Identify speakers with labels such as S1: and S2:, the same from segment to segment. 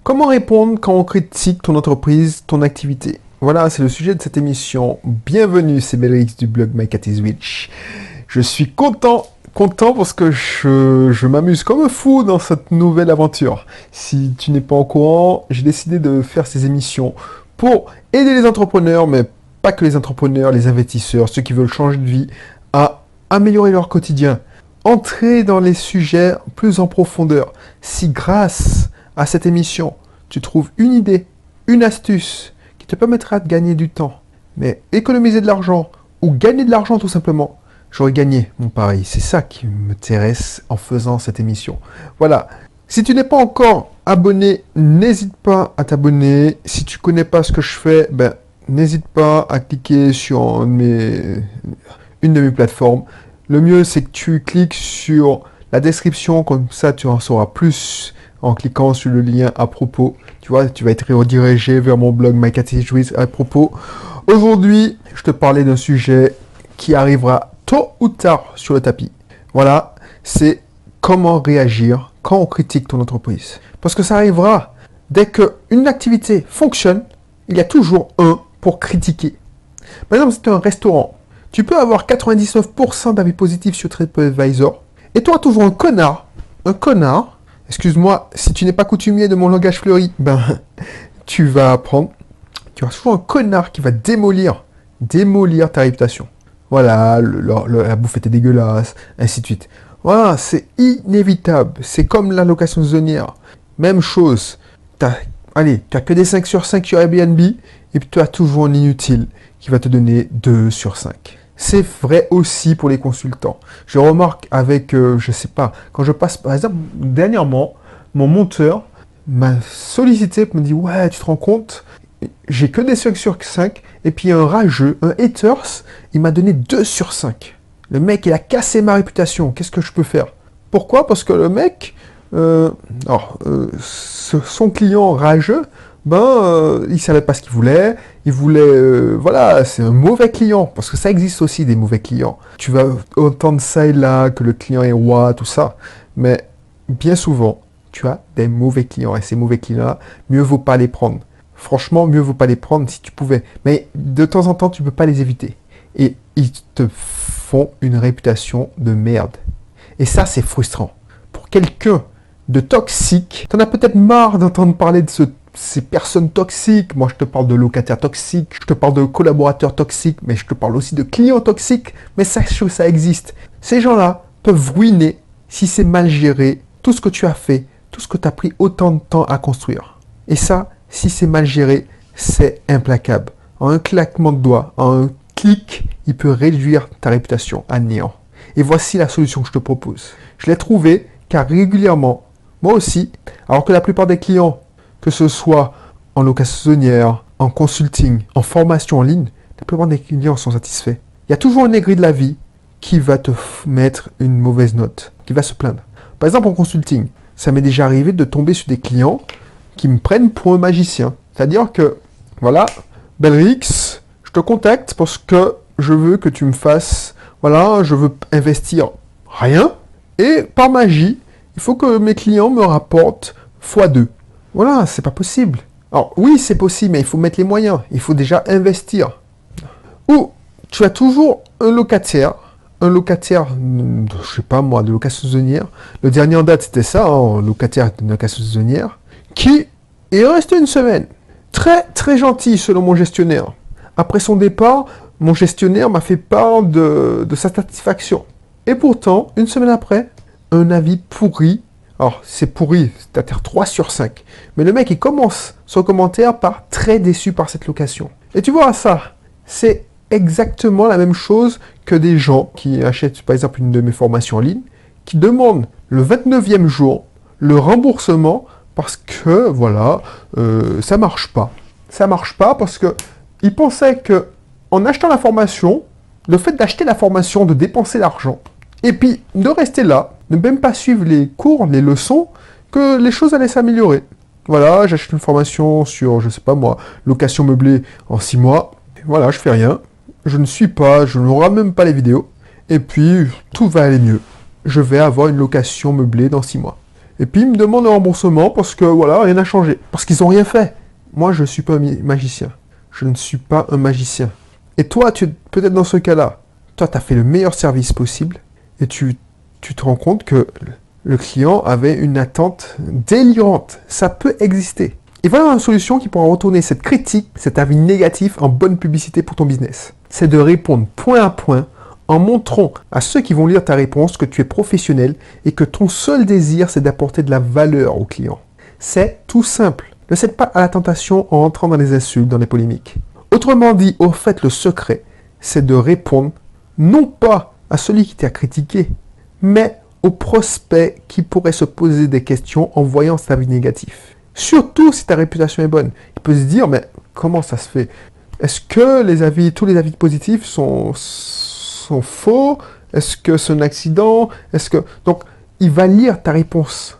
S1: Comment répondre quand on critique ton entreprise, ton activité? Voilà, c'est le sujet de cette émission. Bienvenue, c'est Belrix du blog My Cat is Witch. Je suis content parce que je m'amuse comme un fou dans cette nouvelle aventure. Si tu n'es pas au courant, j'ai décidé de faire ces émissions pour aider les entrepreneurs, mais pas que les entrepreneurs, les investisseurs, ceux qui veulent changer de vie, à améliorer leur quotidien. Entrer dans les sujets plus en profondeur. Si grâce à cette émission, tu trouves une idée, une astuce qui te permettra de gagner du temps, mais économiser de l'argent ou gagner de l'argent tout simplement, j'aurais gagné mon pari. C'est ça qui m'intéresse en faisant cette émission. Voilà. Si tu n'es pas encore abonné, n'hésite pas à t'abonner. Si tu connais pas ce que je fais, n'hésite pas à cliquer sur une de mes plateformes. Le mieux, c'est que tu cliques sur la description, comme ça tu en sauras plus en cliquant sur le lien à propos. Tu vois, tu vas être redirigé vers mon blog My Cat is Witch à propos. Aujourd'hui, je te parlais d'un sujet qui arrivera tôt ou tard sur le tapis. Voilà, c'est comment réagir quand on critique ton entreprise. Parce que ça arrivera. Dès qu'une activité fonctionne, il y a toujours un pour critiquer. Par exemple, si tu es un restaurant, tu peux avoir 99% d'avis positifs sur TripAdvisor, et tu auras toujours un connard, excuse-moi, si tu n'es pas coutumier de mon langage fleuri, tu vas apprendre, tu auras toujours un connard qui va démolir ta réputation. Voilà, la bouffe était dégueulasse, ainsi de suite. Voilà, c'est inévitable, c'est comme la location saisonnière. Même chose, tu as que des 5 sur 5 sur Airbnb, et puis tu as toujours un inutile qui va te donner 2 sur 5. C'est vrai aussi pour les consultants. Je remarque avec, je sais pas, quand je passe, par exemple, dernièrement, mon monteur m'a sollicité pour me dire, ouais, tu te rends compte, j'ai que des 5 sur 5, et puis un rageux, un haters, il m'a donné 2 sur 5. Le mec, il a cassé ma réputation, qu'est-ce que je peux faire? Pourquoi? Parce que le mec, son client rageux, il savait pas ce qu'il voulait. Il voulait, voilà, c'est un mauvais client, parce que ça existe aussi des mauvais clients. Tu vas entendre ça et là, que le client est roi, tout ça, mais bien souvent, tu as des mauvais clients, et ces mauvais clients-là, mieux vaut pas les prendre. Franchement, mieux vaut pas les prendre si tu pouvais, mais de temps en temps, tu peux pas les éviter. Et ils te font une réputation de merde. Et ça, c'est frustrant. Pour quelqu'un de toxique, t'en as peut-être marre d'entendre parler de ces personnes toxiques. Moi, je te parle de locataires toxiques, je te parle de collaborateurs toxiques, mais je te parle aussi de clients toxiques. Mais sache que ça existe. Ces gens-là peuvent ruiner, si c'est mal géré, tout ce que tu as fait, tout ce que tu as pris autant de temps à construire. Et ça, si c'est mal géré, c'est implacable. En un claquement de doigts, en un clic, il peut réduire ta réputation à néant. Et voici la solution que je te propose. Je l'ai trouvée car régulièrement, moi aussi, alors que la plupart des clients, que ce soit en location saisonnière, en consulting, en formation en ligne, la plupart des clients sont satisfaits. Il y a toujours un aigri de la vie qui va te mettre une mauvaise note, qui va se plaindre. Par exemple, en consulting, ça m'est déjà arrivé de tomber sur des clients qui me prennent pour un magicien. C'est-à-dire que, voilà, Belrix, je te contacte parce que je veux que tu me fasses, voilà, je veux investir rien, et par magie, il faut que mes clients me rapportent x2. Voilà, c'est pas possible. Alors oui, c'est possible, mais il faut mettre les moyens. Il faut déjà investir. Ou tu as toujours un locataire, je sais pas moi, de location saisonnière. Le dernier en date, c'était ça, un locataire de location saisonnière, qui est resté une semaine. Très, très gentil selon mon gestionnaire. Après son départ, mon gestionnaire m'a fait part de sa satisfaction. Et pourtant, une semaine après, un avis pourri. Alors, c'est pourri, c'est-à-dire 3 sur 5. Mais le mec, il commence son commentaire par « très déçu par cette location ». Et tu vois ça, c'est exactement la même chose que des gens qui achètent, par exemple, une de mes formations en ligne, qui demandent le 29e jour le remboursement parce que, voilà, ça marche pas. Ça marche pas parce que ils pensaient que en achetant la formation, le fait d'acheter la formation, de dépenser l'argent, et puis de rester là, ne même pas suivre les cours, les leçons, que les choses allaient s'améliorer. Voilà, j'achète une formation sur, je sais pas moi, location meublée en 6 mois. Voilà, je fais rien. Je ne regarde même pas les vidéos. Et puis, tout va aller mieux. Je vais avoir une location meublée dans 6 mois. Et puis ils me demandent un remboursement parce que voilà, rien n'a changé. Parce qu'ils n'ont rien fait. Moi, je ne suis pas un magicien. Je ne suis pas un magicien. Et toi, tu es peut-être dans ce cas-là. Toi, tu as fait le meilleur service possible et tu te rends compte que le client avait une attente délirante. Ça peut exister. Et voilà une solution qui pourra retourner cette critique, cet avis négatif en bonne publicité pour ton business. C'est de répondre point à point en montrant à ceux qui vont lire ta réponse que tu es professionnel et que ton seul désir, c'est d'apporter de la valeur au client. C'est tout simple. Ne cède pas à la tentation en entrant dans les insultes, dans les polémiques. Autrement dit, au fait, le secret, c'est de répondre non pas à celui qui t'a critiqué, mais au prospect qui pourrait se poser des questions en voyant cet avis négatif. Surtout si ta réputation est bonne. Il peut se dire, mais comment ça se fait? Est-ce que tous les avis positifs sont faux? Est-ce que c'est un accident? Donc, il va lire ta réponse.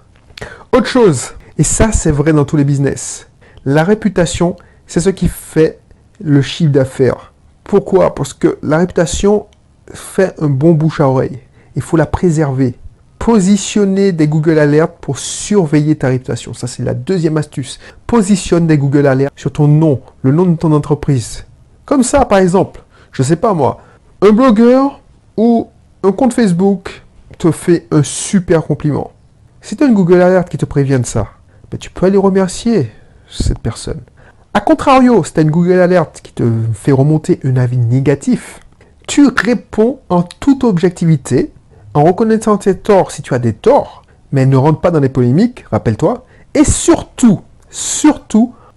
S1: Autre chose, et ça c'est vrai dans tous les business, la réputation, c'est ce qui fait le chiffre d'affaires. Pourquoi? Parce que la réputation fait un bon bouche à oreille. Il faut la préserver. Positionner des Google Alerts pour surveiller ta réputation. Ça, c'est la deuxième astuce. Positionne des Google Alerts sur ton nom, le nom de ton entreprise. Comme ça, par exemple, je sais pas moi, un blogueur ou un compte Facebook te fait un super compliment. Si tu as une Google Alert qui te prévient de ça, ben tu peux aller remercier cette personne. A contrario, si tu as une Google Alert qui te fait remonter un avis négatif, tu réponds en toute objectivité, en reconnaissant tes torts si tu as des torts, mais ne rentre pas dans les polémiques, rappelle-toi, et surtout,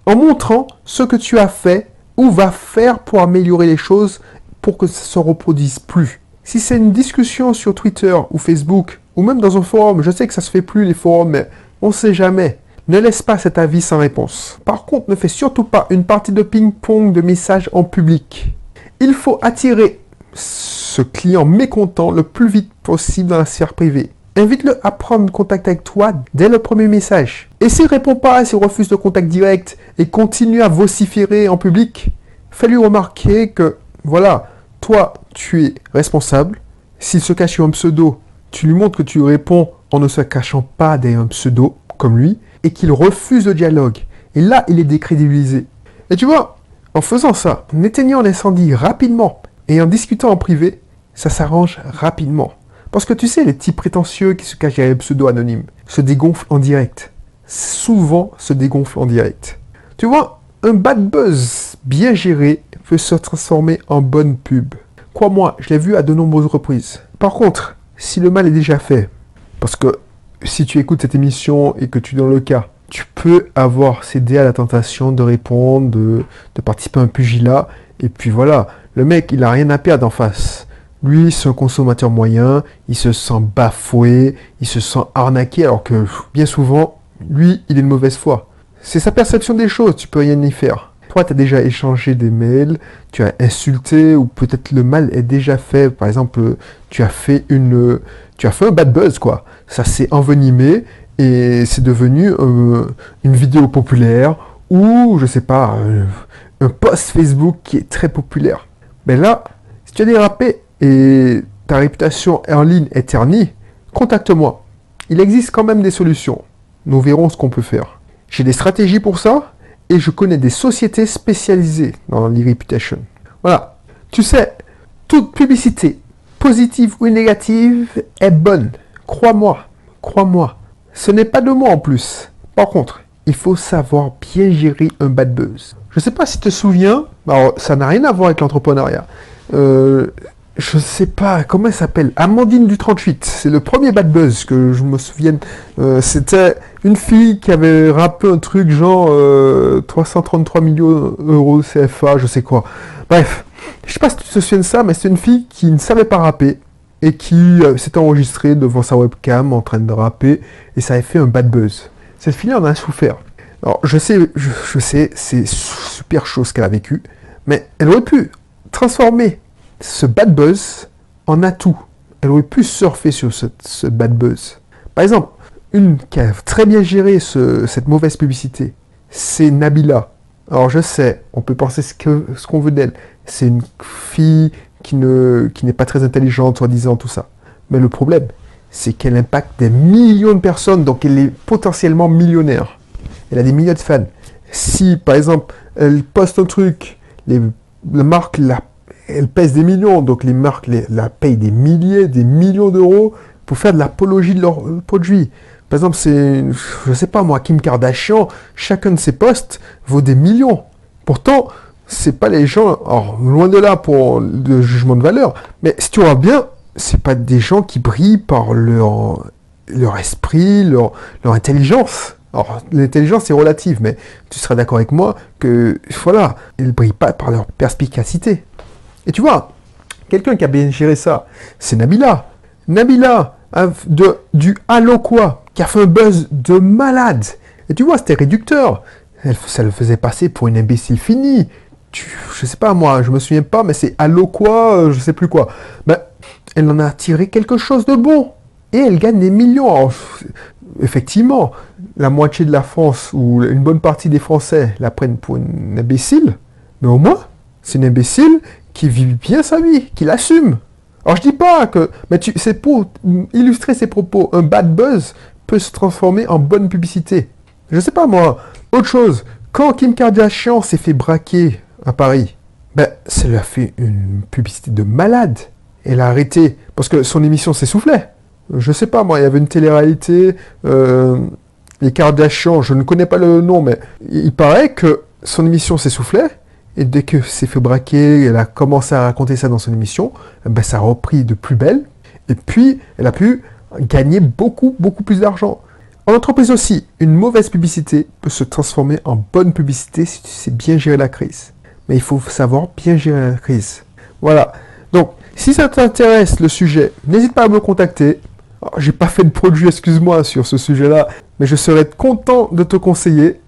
S1: en montrant ce que tu as fait ou vas faire pour améliorer les choses pour que ça ne se reproduise plus. Si c'est une discussion sur Twitter ou Facebook, ou même dans un forum, je sais que ça se fait plus les forums, mais on ne sait jamais. Ne laisse pas cet avis sans réponse. Par contre, ne fais surtout pas une partie de ping-pong de messages en public. Il faut attirer ce client mécontent le plus vite possible dans la sphère privée. Invite-le à prendre contact avec toi dès le premier message. Et s'il ne répond pas, s'il refuse le contact direct et continue à vociférer en public, fais-lui remarquer que, voilà, toi, tu es responsable. S'il se cache sur un pseudo, tu lui montres que tu réponds en ne se cachant pas derrière un pseudo, comme lui, et qu'il refuse le dialogue. Et là, il est décrédibilisé. Et tu vois, en faisant ça, en éteignant l'incendie rapidement et en discutant en privé, ça s'arrange rapidement. Parce que tu sais, les types prétentieux qui se cachent derrière un pseudo anonyme se dégonflent en direct. Souvent se dégonflent en direct. Tu vois, un bad buzz bien géré peut se transformer en bonne pub. Crois-moi, je l'ai vu à de nombreuses reprises. Par contre, si le mal est déjà fait, parce que si tu écoutes cette émission et que tu es dans le cas, tu peux avoir cédé à la tentation de répondre, de participer à un pugilat, et puis voilà, le mec, il n'a rien à perdre en face. Lui, c'est un consommateur moyen, il se sent bafoué, il se sent arnaqué, alors que bien souvent, lui, il est de mauvaise foi. C'est sa perception des choses, tu peux rien y faire. Toi, tu as déjà échangé des mails, tu as insulté, ou peut-être le mal est déjà fait. Par exemple, tu as fait un bad buzz, quoi. Ça s'est envenimé et c'est devenu une vidéo populaire ou, je sais pas, un post Facebook qui est très populaire. Mais là, si tu as dérapé et ta réputation en ligne est ternie, contacte-moi. Il existe quand même des solutions. Nous verrons ce qu'on peut faire. J'ai des stratégies pour ça. Et je connais des sociétés spécialisées dans l'e-reputation. Voilà. Tu sais, toute publicité, positive ou négative, est bonne. Crois-moi. Ce n'est pas de moi en plus. Par contre, il faut savoir bien gérer un bad buzz. Je ne sais pas si tu te souviens, alors ça n'a rien à voir avec l'entrepreneuriat. Je ne sais pas, comment elle s'appelle? Amandine du 38. C'est le premier bad buzz que je me souvienne. C'était une fille qui avait rappé un truc genre 333 millions d'euros CFA, je sais quoi. Bref, je sais pas si tu te souviens de ça, mais c'est une fille qui ne savait pas rapper et qui s'était enregistrée devant sa webcam en train de rapper et ça avait fait un bad buzz. Cette fille en a souffert. Alors je sais, c'est super chose qu'elle a vécu, mais elle aurait pu transformer ce bad buzz en atout. Elle aurait pu surfer sur ce bad buzz. Par exemple, une qui a très bien géré cette mauvaise publicité, c'est Nabila. Alors je sais, on peut penser ce qu'on veut d'elle. C'est une fille qui n'est pas très intelligente, soi-disant, tout ça. Mais le problème, c'est qu'elle impacte des millions de personnes, donc elle est potentiellement millionnaire. Elle a des millions de fans. Si, par exemple, elle poste un truc, la marque, elle pèse des millions, donc les marques la payent des milliers, des millions d'euros pour faire de l'apologie de leurs produits. Par exemple, je sais pas moi, Kim Kardashian, chacun de ses posts vaut des millions. Pourtant, c'est pas les gens, alors, loin de là pour le jugement de valeur, mais si tu vois bien, c'est pas des gens qui brillent par leur esprit, leur intelligence. Alors, l'intelligence est relative, mais tu seras d'accord avec moi que, voilà, ils ne brillent pas par leur perspicacité. Et tu vois, quelqu'un qui a bien géré ça, c'est Nabila. Nabila, du Allo quoi, qui a fait un buzz de malade. Et tu vois, c'était réducteur. Ça le faisait passer pour une imbécile finie. Je sais pas moi, je me souviens pas, mais c'est Allo quoi, je sais plus quoi. Ben, elle en a tiré quelque chose de bon. Et elle gagne des millions. Alors, effectivement, la moitié de la France, ou une bonne partie des Français, la prennent pour une imbécile. Mais au moins, c'est une imbécile qui vit bien sa vie, qui l'assume. Alors je dis pas que... Mais c'est pour illustrer ses propos. Un bad buzz peut se transformer en bonne publicité. Je sais pas moi. Autre chose. Quand Kim Kardashian s'est fait braquer à Paris, ben, ça lui a fait une publicité de malade. Elle a arrêté parce que son émission s'essoufflait. Je sais pas moi, il y avait une télé-réalité, les Kardashian, je ne connais pas le nom, mais il paraît que son émission s'essoufflait, et dès que s'est fait braquer, elle a commencé à raconter ça dans son émission, ben ça a repris de plus belle, et puis elle a pu gagner beaucoup, beaucoup plus d'argent. En entreprise aussi, une mauvaise publicité peut se transformer en bonne publicité si tu sais bien gérer la crise. Mais il faut savoir bien gérer la crise. Voilà. Donc, si ça t'intéresse le sujet, n'hésite pas à me contacter. J'ai pas fait de produit, excuse-moi, sur ce sujet-là, mais je serais content de te conseiller.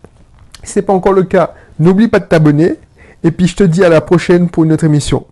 S1: Si ce n'est pas encore le cas, n'oublie pas de t'abonner. Et puis je te dis à la prochaine pour une autre émission.